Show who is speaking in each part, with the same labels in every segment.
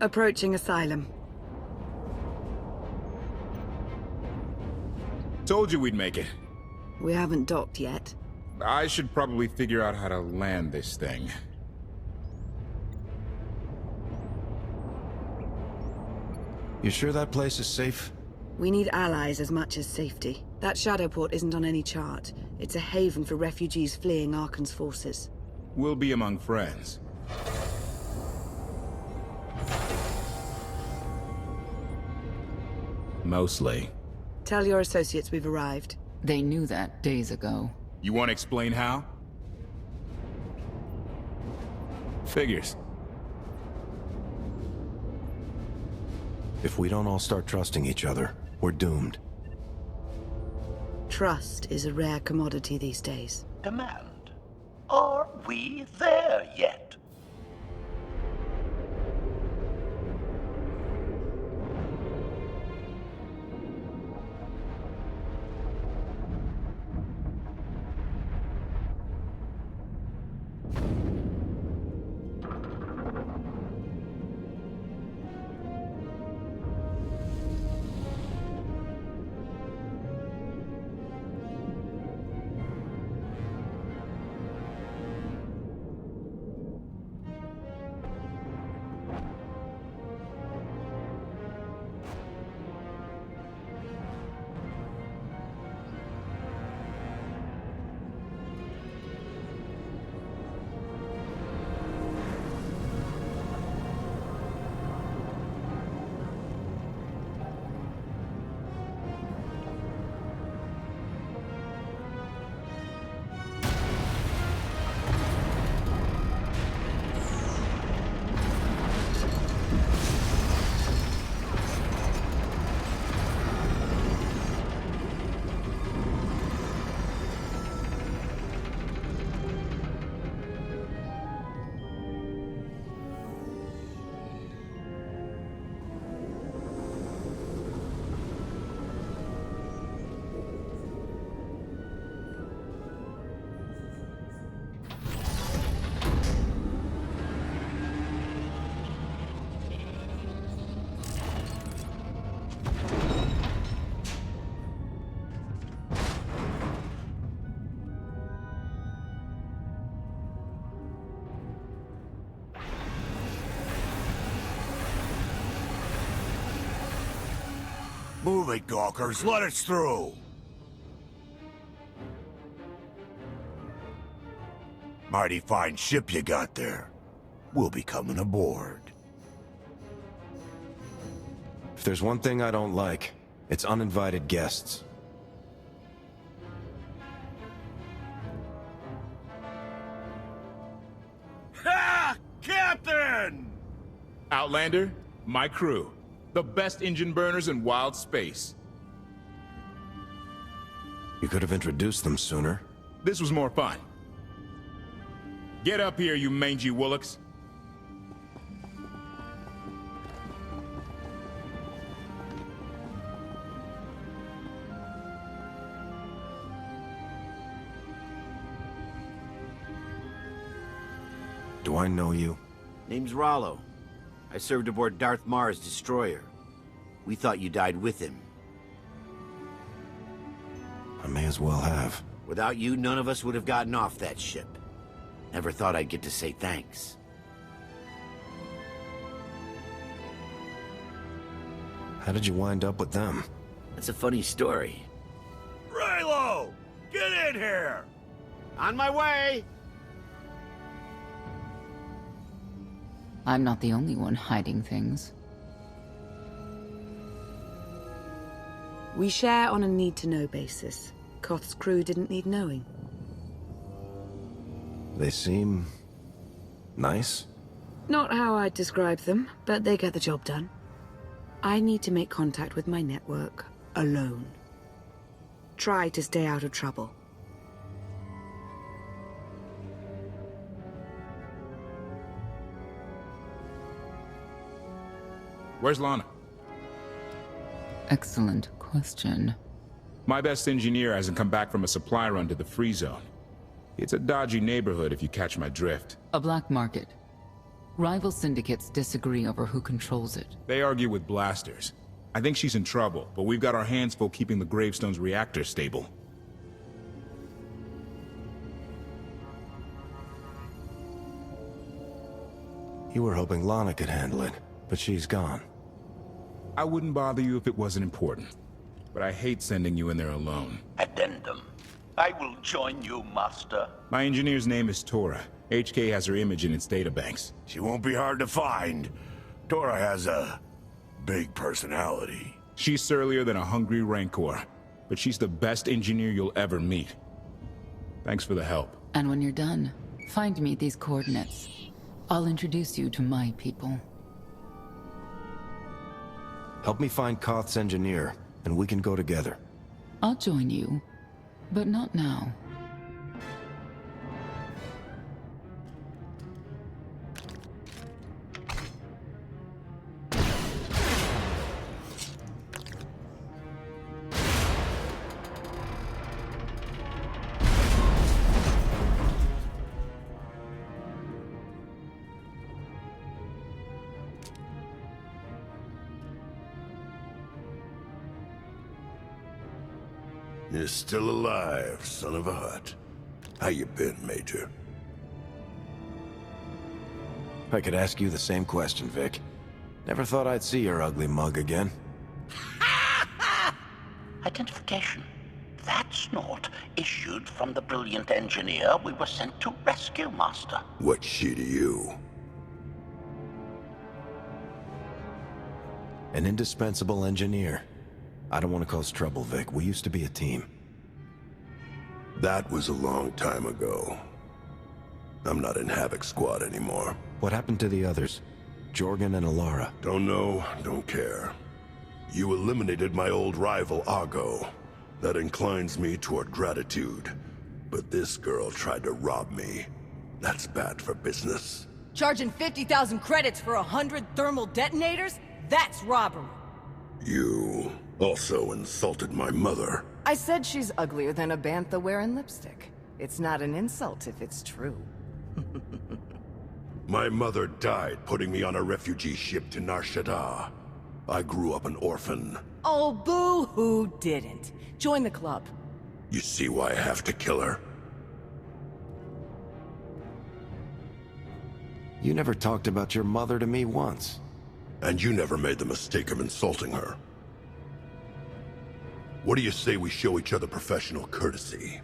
Speaker 1: Approaching Asylum.
Speaker 2: Told you we'd make it.
Speaker 1: We haven't docked yet.
Speaker 2: I should probably figure out how to land this thing.
Speaker 3: You sure that place is safe?
Speaker 1: We need allies as much as safety. That shadow port isn't on any chart. It's a haven for refugees fleeing Arkan's forces.
Speaker 2: We'll be among friends. Mostly.
Speaker 1: Tell your associates we've arrived.
Speaker 4: They knew that days ago.
Speaker 2: You want to explain how? Figures.
Speaker 3: If we don't all start trusting each other, we're doomed.
Speaker 1: Trust is a rare commodity these days.
Speaker 5: Demand. Are we there yet?
Speaker 6: Move it, gawkers. Let us through. Mighty fine ship you got there. We'll be coming aboard.
Speaker 3: If there's one thing I don't like, it's uninvited guests.
Speaker 6: Ha! Captain!
Speaker 2: Outlander, my crew. The best engine burners in wild space.
Speaker 3: You could have introduced them sooner.
Speaker 2: This was more fun. Get up here, you mangy woolocks.
Speaker 3: Do I know you?
Speaker 7: Name's Rollo. I served aboard Darth Marr's destroyer. We thought you died with him.
Speaker 3: I may as well have.
Speaker 7: Without you, none of us would have gotten off that ship. Never thought I'd get to say thanks.
Speaker 3: How did you wind up with them?
Speaker 7: That's a funny story.
Speaker 6: Raylo! Get in here!
Speaker 7: On my way!
Speaker 4: I'm not the only one hiding things.
Speaker 1: We share on a need-to-know basis. Koth's crew didn't need knowing.
Speaker 3: They seem... nice?
Speaker 1: Not how I'd describe them, but they get the job done. I need to make contact with my network, alone. Try to stay out of trouble.
Speaker 2: Where's Lana?
Speaker 4: Excellent question.
Speaker 2: My best engineer hasn't come back from a supply run to the free zone. It's a dodgy neighborhood if you catch my drift.
Speaker 4: A black market. Rival syndicates disagree over who controls it.
Speaker 2: They argue with blasters. I think she's in trouble, but we've got our hands full keeping the Gravestone's reactor stable.
Speaker 3: You were hoping Lana could handle it, but she's gone.
Speaker 2: I wouldn't bother you if it wasn't important, but I hate sending you in there alone.
Speaker 5: Addendum. I will join you, Master.
Speaker 2: My engineer's name is Tora. HK has her image in its databanks.
Speaker 6: She won't be hard to find. Tora has a big personality.
Speaker 2: She's surlier than a hungry rancor, but she's the best engineer you'll ever meet. Thanks for the help.
Speaker 4: And when you're done, find me these coordinates. I'll introduce you to my people.
Speaker 3: Help me find Koth's engineer, and we can go together.
Speaker 4: I'll join you, but not now.
Speaker 6: You're still alive, son of a hut. How you been, Major?
Speaker 3: I could ask you the same question, Vic. Never thought I'd see your ugly mug again.
Speaker 5: Identification. That's not issued from the brilliant engineer we were sent to rescue, Master.
Speaker 6: What's she to you?
Speaker 3: An indispensable engineer. I don't want to cause trouble, Vic. We used to be a team.
Speaker 6: That was a long time ago. I'm not in Havoc Squad anymore.
Speaker 3: What happened to the others? Jorgen and Alara?
Speaker 6: Don't know, don't care. You eliminated my old rival, Argo. That inclines me toward gratitude. But this girl tried to rob me. That's bad for business.
Speaker 8: Charging 50,000 credits for 100 thermal detonators? That's robbery.
Speaker 6: You also insulted my mother.
Speaker 8: I said she's uglier than a bantha wearing lipstick. It's not an insult if it's true.
Speaker 6: My mother died putting me on a refugee ship to Nar Shaddaa. I grew up an orphan.
Speaker 8: Oh, boo-hoo didn't. Join the club.
Speaker 6: You see why I have to kill her?
Speaker 3: You never talked about your mother to me once.
Speaker 6: And you never made the mistake of insulting her. What do you say we show each other professional courtesy?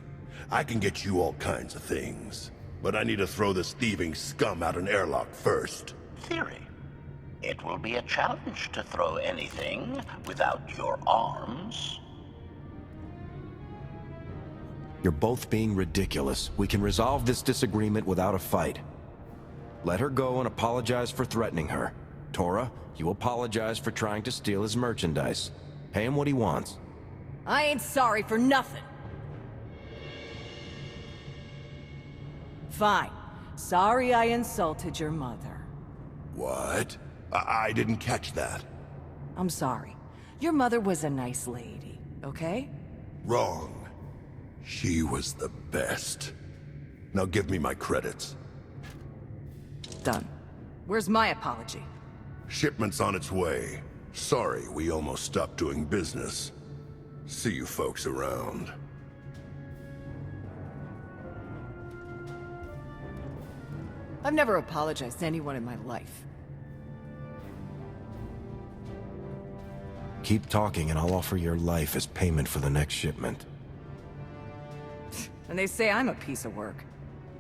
Speaker 6: I can get you all kinds of things, but I need to throw this thieving scum out an airlock first.
Speaker 5: Theory. It will be a challenge to throw anything without your arms.
Speaker 3: You're both being ridiculous. We can resolve this disagreement without a fight. Let her go and apologize for threatening her. Tora, you apologize for trying to steal his merchandise. Pay him what he wants.
Speaker 8: I ain't sorry for nothing. Fine. Sorry I insulted your mother.
Speaker 6: What? I didn't catch that.
Speaker 8: I'm sorry. Your mother was a nice lady, okay?
Speaker 6: Wrong. She was the best. Now give me my credits.
Speaker 8: Done. Where's my apology?
Speaker 6: Shipment's on its way. Sorry, we almost stopped doing business. See you folks around.
Speaker 8: I've never apologized to anyone in my life.
Speaker 3: Keep talking and I'll offer your life as payment for the next shipment.
Speaker 8: And they say I'm a piece of work.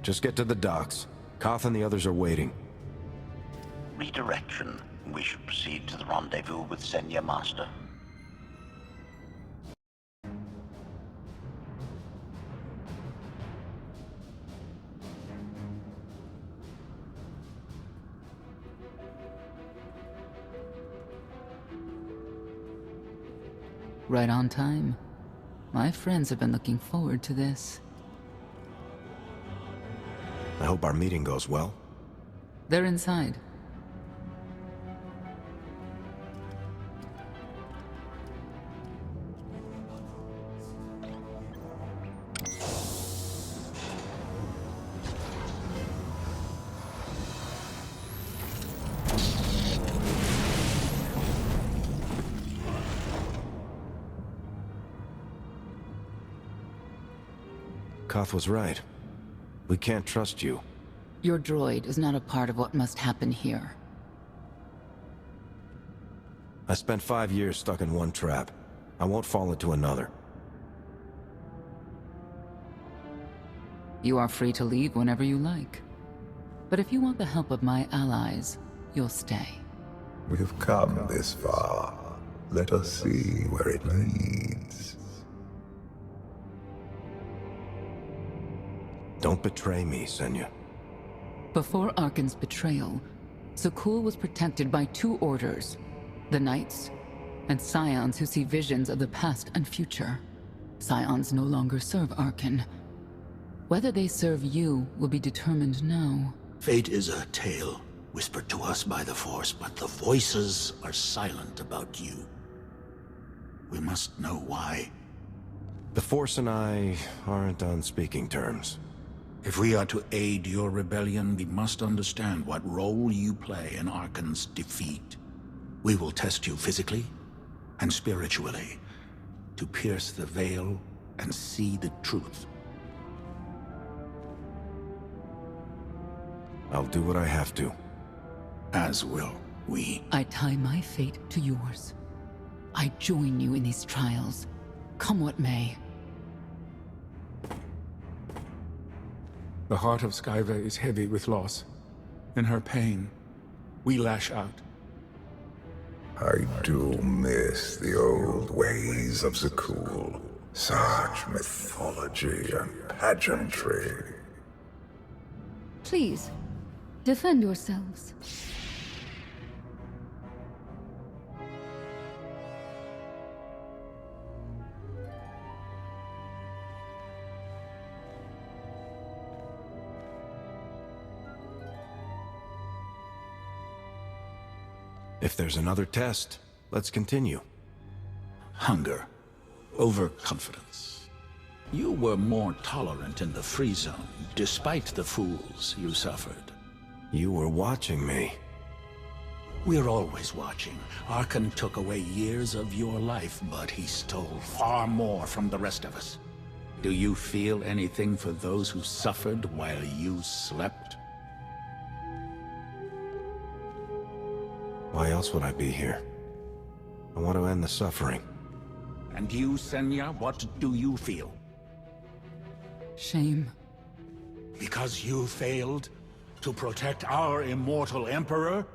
Speaker 3: Just get to the docks. Koth and the others are waiting.
Speaker 5: Redirection. We should proceed to the rendezvous with Senya, Master.
Speaker 4: Right on time. My friends have been looking forward to this.
Speaker 3: I hope our meeting goes well.
Speaker 4: They're inside.
Speaker 3: Koth was right. We can't trust you.
Speaker 4: Your droid is not a part of what must happen here.
Speaker 3: I spent 5 years stuck in one trap. I won't fall into another.
Speaker 4: You are free to leave whenever you like. But if you want the help of my allies, you'll stay.
Speaker 9: We've come this far. Let us see where it leads.
Speaker 3: Don't betray me, Senya.
Speaker 4: Before Arkan's betrayal, Zakul was protected by 2 orders. The Knights, and Scions who see visions of the past and future. Scions no longer serve Arkan. Whether they serve you will be determined now.
Speaker 5: Fate is a tale whispered to us by the Force, but the voices are silent about you. We must know why.
Speaker 3: The Force and I aren't on speaking terms.
Speaker 5: If we are to aid your rebellion, we must understand what role you play in Arkan's defeat. We will test you physically and spiritually to pierce the veil and see the truth.
Speaker 3: I'll do what I have to.
Speaker 5: As will we.
Speaker 4: I tie my fate to yours. I join you in these trials, come what may.
Speaker 2: The heart of Skyva is heavy with loss. In her pain, we lash out.
Speaker 9: I do miss the old ways of Zakul. Such mythology and pageantry.
Speaker 10: Please, defend yourselves.
Speaker 3: If there's another test, let's continue.
Speaker 5: Hunger. Overconfidence. You were more tolerant in the free zone, despite the fools you suffered.
Speaker 3: You were watching me.
Speaker 5: We're always watching. Arkan took away years of your life, but he stole far more from the rest of us. Do you feel anything for those who suffered while you slept?
Speaker 3: Why else would I be here? I want to end the suffering.
Speaker 5: And you, Senya, what do you feel?
Speaker 4: Shame.
Speaker 5: Because you failed to protect our immortal Emperor?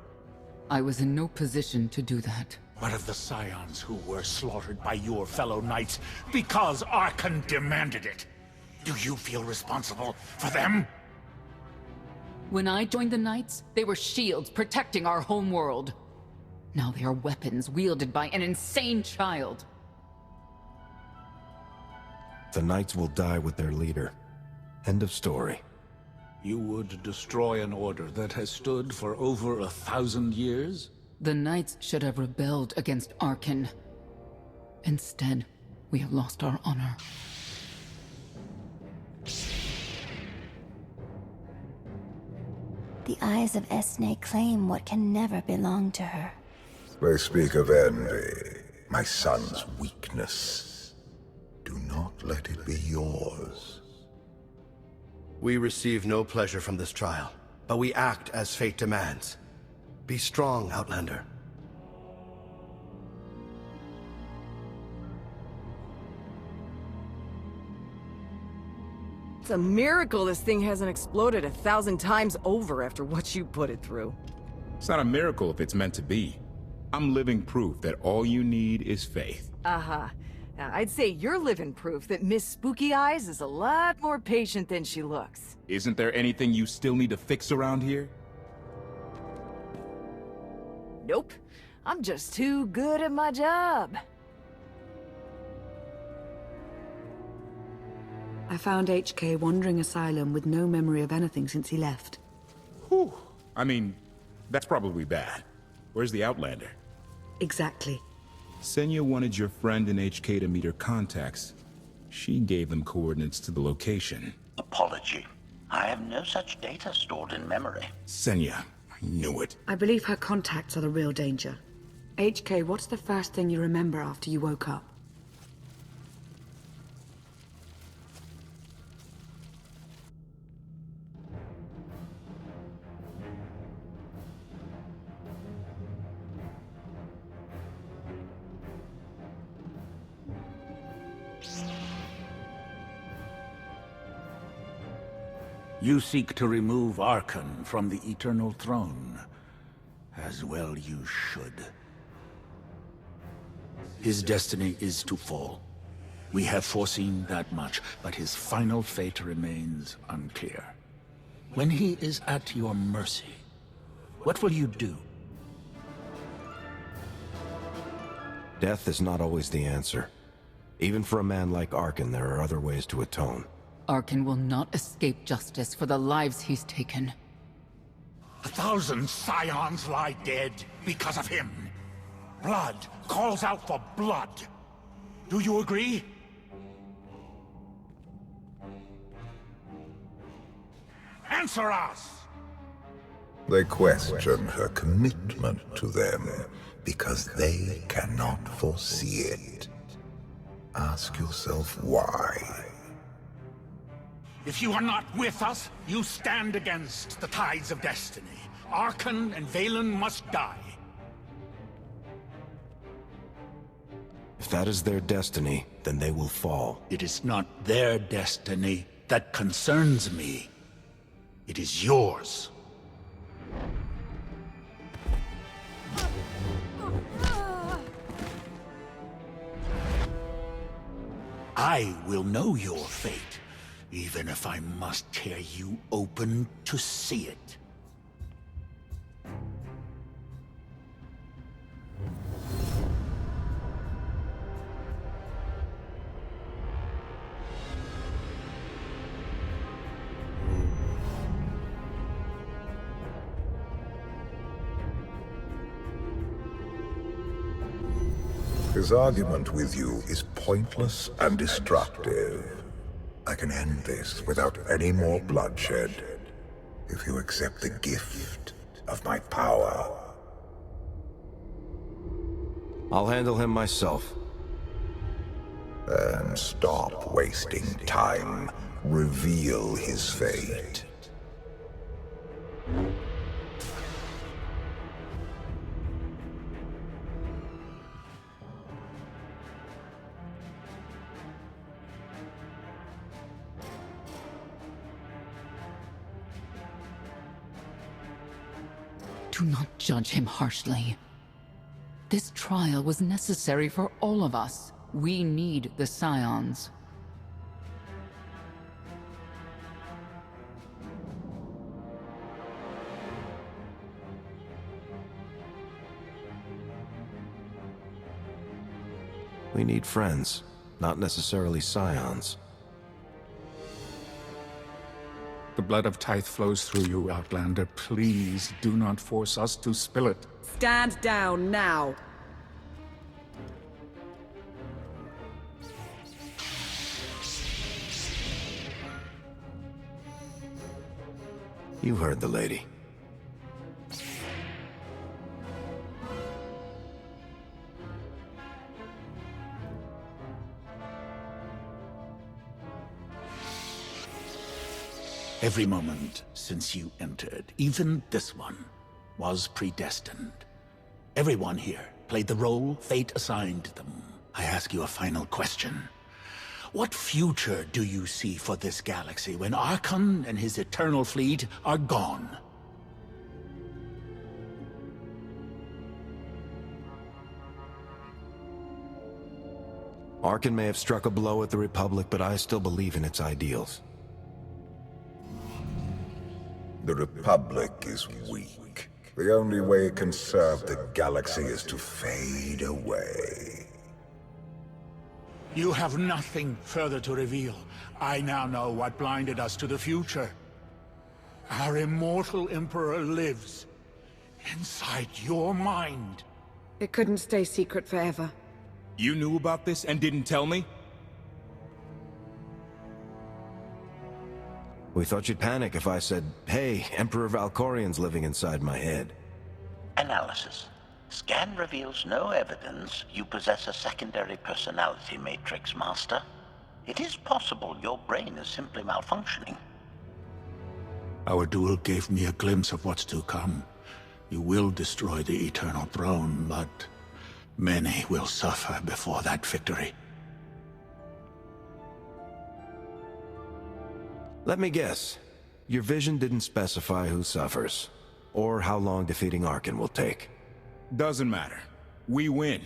Speaker 4: I was in no position to do that.
Speaker 5: What of the Scions who were slaughtered by your fellow Knights because Arkan demanded it? Do you feel responsible for them?
Speaker 4: When I joined the Knights, they were shields protecting our home world. Now they are weapons wielded by an insane child.
Speaker 3: The Knights will die with their leader. End of story.
Speaker 5: You would destroy an order that has stood for over 1,000 years?
Speaker 4: The Knights should have rebelled against Arkan. Instead, we have lost our honor.
Speaker 10: The eyes of Esne claim what can never belong to her.
Speaker 9: They speak of envy, my son's weakness. Do not let it be yours.
Speaker 11: We receive no pleasure from this trial, but we act as fate demands. Be strong, Outlander.
Speaker 8: It's a miracle this thing hasn't exploded 1,000 times over after what you put it through.
Speaker 2: It's not a miracle if it's meant to be. I'm living proof that all you need is faith.
Speaker 8: Uh-huh. Now, I'd say you're living proof that Miss Spooky Eyes is a lot more patient than she looks.
Speaker 2: Isn't there anything you still need to fix around here?
Speaker 8: Nope. I'm just too good at my job.
Speaker 1: I found HK wandering asylum with no memory of anything since he left.
Speaker 2: Whew. I mean, that's probably bad. Where's the Outlander?
Speaker 1: Exactly.
Speaker 2: Senya wanted your friend in HK to meet her contacts. She gave them coordinates to the location.
Speaker 5: Apology. I have no such data stored in memory.
Speaker 2: Senya, I knew it.
Speaker 1: I believe her contacts are the real danger. HK, what's the first thing you remember after you woke up?
Speaker 5: You seek to remove Arkan from the Eternal Throne. As well you should. His destiny is to fall. We have foreseen that much, but his final fate remains unclear. When he is at your mercy, what will you do?
Speaker 3: Death is not always the answer. Even for a man like Arkan, there are other ways to atone.
Speaker 4: Arkan will not escape justice for the lives he's taken.
Speaker 5: 1,000 scions lie dead because of him. Blood calls out for blood. Do you agree? Answer us!
Speaker 9: They question her commitment to them because they cannot foresee it. Ask yourself why.
Speaker 5: If you are not with us, you stand against the tides of destiny. Arkan and Valen must die.
Speaker 3: If that is their destiny, then they will fall.
Speaker 5: It is not their destiny that concerns me. It is yours. I will know your fate, even if I must tear you open to see it.
Speaker 9: His argument with you is pointless and destructive. I can end this without any more bloodshed, if you accept the gift of my power.
Speaker 3: I'll handle him myself.
Speaker 9: Then stop wasting time. Reveal his fate.
Speaker 4: Do not judge him harshly. This trial was necessary for all of us. We need the Scions.
Speaker 3: We need friends, not necessarily Scions.
Speaker 5: The blood of Tithe flows through you, Outlander. Please do not force us to spill it.
Speaker 1: Stand down now.
Speaker 3: You heard the lady.
Speaker 5: Every moment since you entered, even this one, was predestined. Everyone here played the role fate assigned them. I ask you a final question. What future do you see for this galaxy when Arkan and his eternal fleet are gone?
Speaker 3: Arkan may have struck a blow at the Republic, but I still believe in its ideals.
Speaker 9: The Republic is weak. The only way it can serve the galaxy is to fade away.
Speaker 5: You have nothing further to reveal. I now know what blinded us to the future. Our immortal Emperor lives inside your mind.
Speaker 1: It couldn't stay secret forever.
Speaker 2: You knew about this and didn't tell me?
Speaker 3: We thought you'd panic if I said, hey, Emperor Valkorian's living inside my head.
Speaker 12: Analysis. Scan reveals no evidence you possess a secondary personality matrix, Master. It is possible your brain is simply malfunctioning.
Speaker 5: Our duel gave me a glimpse of what's to come. You will destroy the Eternal Throne, but many will suffer before that victory.
Speaker 3: Let me guess. Your vision didn't specify who suffers, or how long defeating Arkan will take.
Speaker 2: Doesn't matter. We win.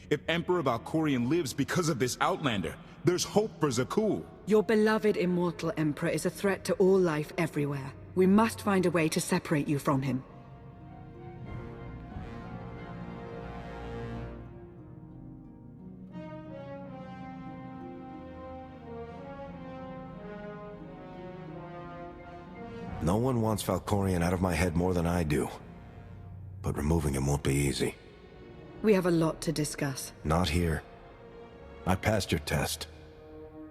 Speaker 2: If Emperor Valkorion lives because of this Outlander, there's hope for Zakul.
Speaker 1: Your beloved immortal Emperor is a threat to all life everywhere. We must find a way to separate you from him.
Speaker 3: No one wants Valkorion out of my head more than I do. But removing him won't be easy.
Speaker 1: We have a lot to discuss.
Speaker 3: Not here. I passed your test.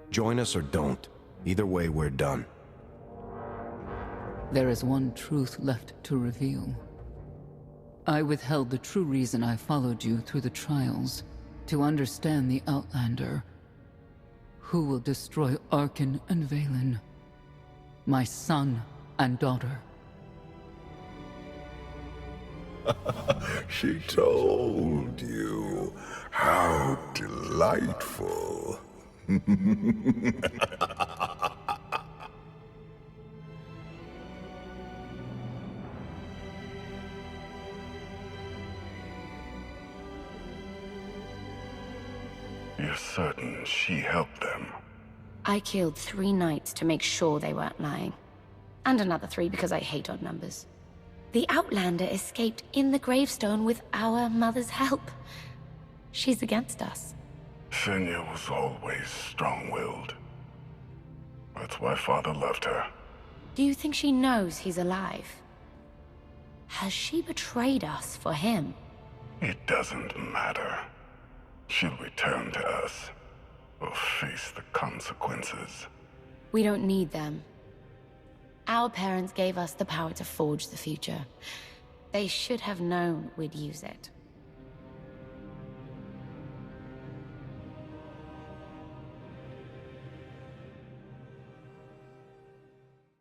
Speaker 3: Join us or don't. Either way, we're done.
Speaker 4: There is one truth left to reveal. I withheld the true reason I followed you through the trials, to understand the Outlander, who will destroy Arkan and Valen, my son and daughter.
Speaker 9: She told you. How delightful.
Speaker 6: You're certain she helped them?
Speaker 10: I killed 3 knights to make sure they weren't lying. And another 3 because I hate odd numbers. The Outlander escaped in the gravestone with our mother's help. She's against us.
Speaker 6: Senya was always strong-willed. That's why Father left her.
Speaker 10: Do you think she knows he's alive? Has she betrayed us for him?
Speaker 6: It doesn't matter. She'll return to us, or face the consequences.
Speaker 10: We don't need them. Our parents gave us the power to forge the future. They should have known we'd use it.